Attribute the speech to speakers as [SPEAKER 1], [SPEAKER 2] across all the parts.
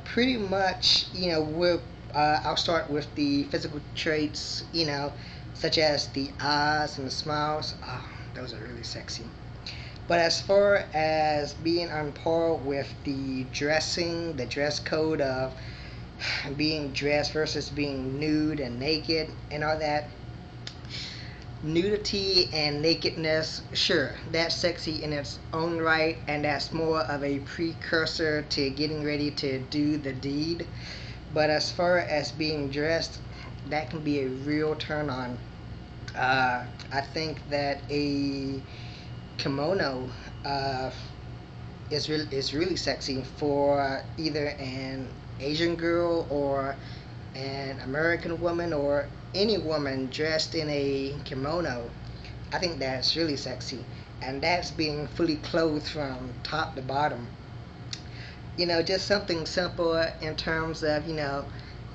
[SPEAKER 1] Pretty much, I'll start with the physical traits, such as the eyes and the smiles. Oh, those are really sexy. But as far as being on par with the dressing, the dress code of being dressed versus being nude and naked and all that, nudity and nakedness, sure, that's sexy in its own right, and that's more of a precursor to getting ready to do the deed. But as far as being dressed, that can be a real turn on. I think that a kimono is really sexy for either an Asian girl or an American woman or any woman dressed in a kimono. I think that's really sexy, and that's being fully clothed from top to bottom. Just something simple in terms of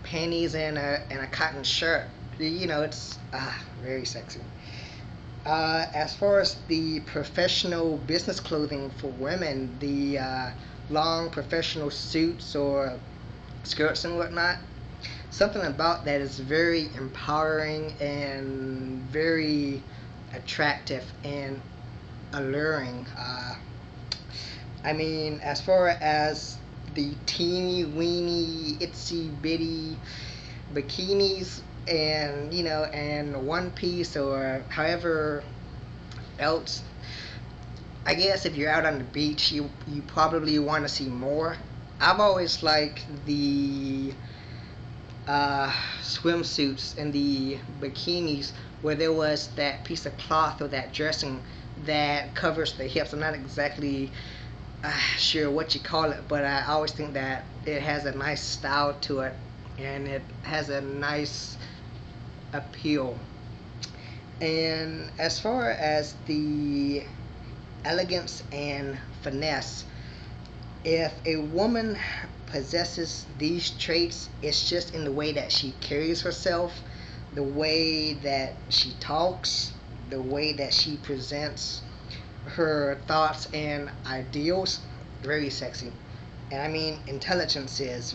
[SPEAKER 1] panties and a cotton shirt. It's very sexy. As far as the professional business clothing for women, the long professional suits or skirts and whatnot, something about that is very empowering and very attractive and alluring. As far as the teeny weeny itsy bitty bikinis and one piece or however else, I guess if you're out on the beach, you probably want to see more. I've always liked the swimsuits and the bikinis where there was that piece of cloth or that dressing that covers the hips. I'm not exactly sure what you call it, but I always think that it has a nice style to it and it has a nice appeal. And as far as the elegance and finesse, if a woman possesses these traits, it's just in the way that she carries herself, the way that she talks, the way that she presents her thoughts and ideals. Very sexy. And intelligence is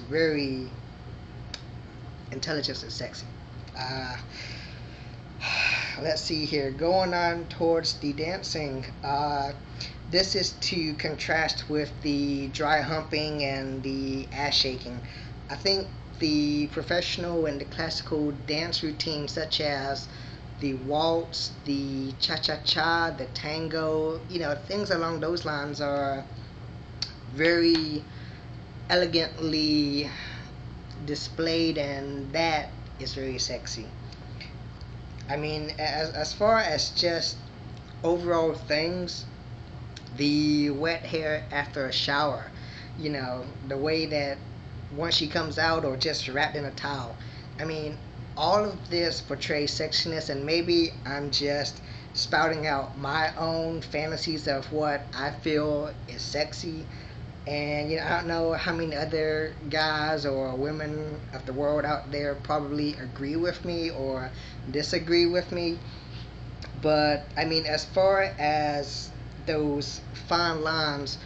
[SPEAKER 1] sexy. Uh, let's see here. Going on towards the dancing. This is to contrast with the dry humping and the ass shaking. I think the professional and the classical dance routines, such as the waltz, the cha cha cha, the tango, things along those lines, are very elegantly displayed, and that is very sexy. As far as just overall things, the wet hair after a shower, the way that once she comes out or just wrapped in a towel. I mean, all of this portrays sexiness, and maybe I'm just spouting out my own fantasies of what I feel is sexy. And I don't know how many other guys or women of the world out there probably agree with me or disagree with me. But as far as those fine lines,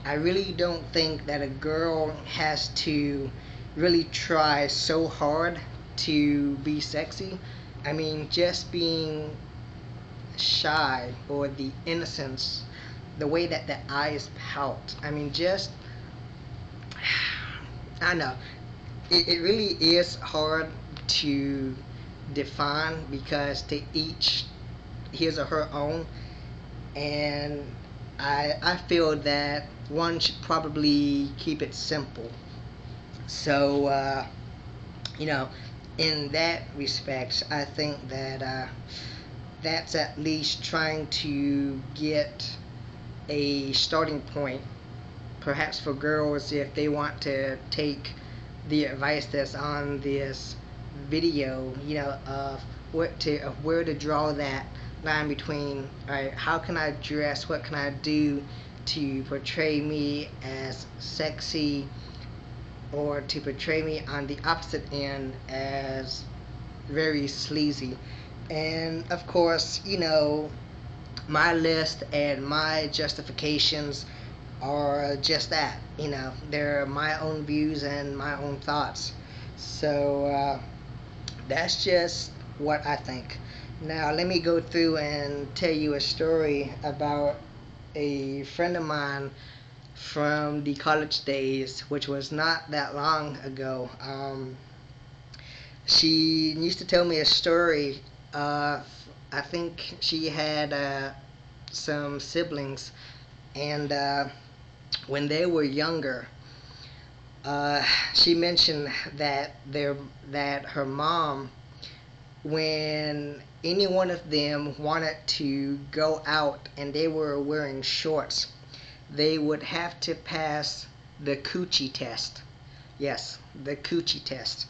[SPEAKER 1] I really don't think that a girl has to really try so hard to be sexy. Just being shy or the innocence, the way that the eyes pout. Just, I know, it really is hard to define because to each his or her own, and I feel that one should probably keep it simple. So you know, in that respect, I think that that's at least trying to get a starting point, perhaps for girls if they want to take the advice that's on this video, of where to draw that line between, all right, how can I dress, what can I do to portray me as sexy, or to portray me on the opposite end as very sleazy. And of course, my list and my justifications are just that. They're my own views and my own thoughts. So that's just what I think. Now, let me go through and tell you a story about a friend of mine from the college days, which was not that long ago. She used to tell me a story. I think she had some siblings, and when they were younger, uh, she mentioned that her mom, when any one of them wanted to go out and they were wearing shorts, they would have to pass the coochie test. Yes, the coochie test.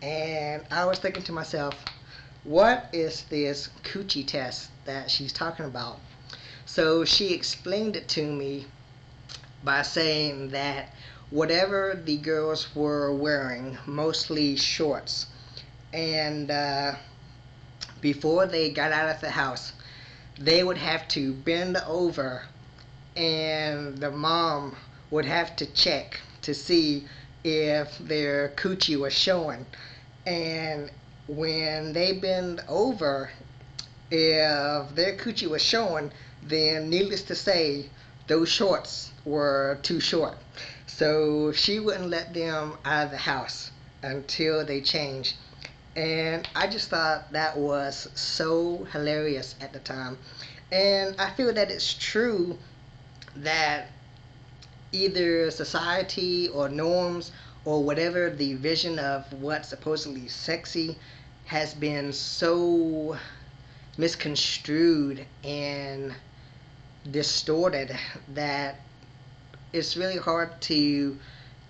[SPEAKER 1] And I was thinking to myself, what is this coochie test that she's talking about? So she explained it to me by saying that whatever the girls were wearing, mostly shorts, and before they got out of the house, they would have to bend over, and the mom would have to check to see if their coochie was showing. And when they bend over, if their coochie was showing, then needless to say, those shorts were too short. So she wouldn't let them out of the house until they changed. And I just thought that was so hilarious at the time. And I feel that it's true that either society or norms or whatever the vision of what's supposedly sexy has been so misconstrued and distorted that it's really hard to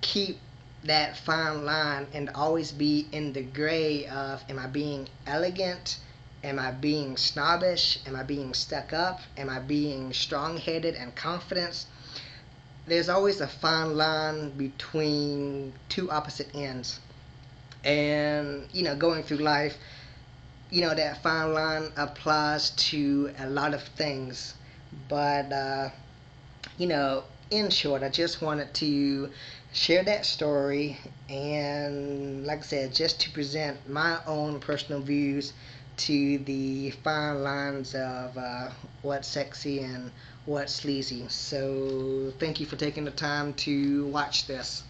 [SPEAKER 1] keep that fine line and always be in the gray of, am I being elegant? Am I being snobbish? Am I being stuck up? Am I being strong headed and confident? There's always a fine line between two opposite ends. And, going through life, that fine line applies to a lot of things. But, in short, I just wanted to share that story, and like I said, just to present my own personal views to the fine lines of what's sexy and what's sleazy. So thank you for taking the time to watch this.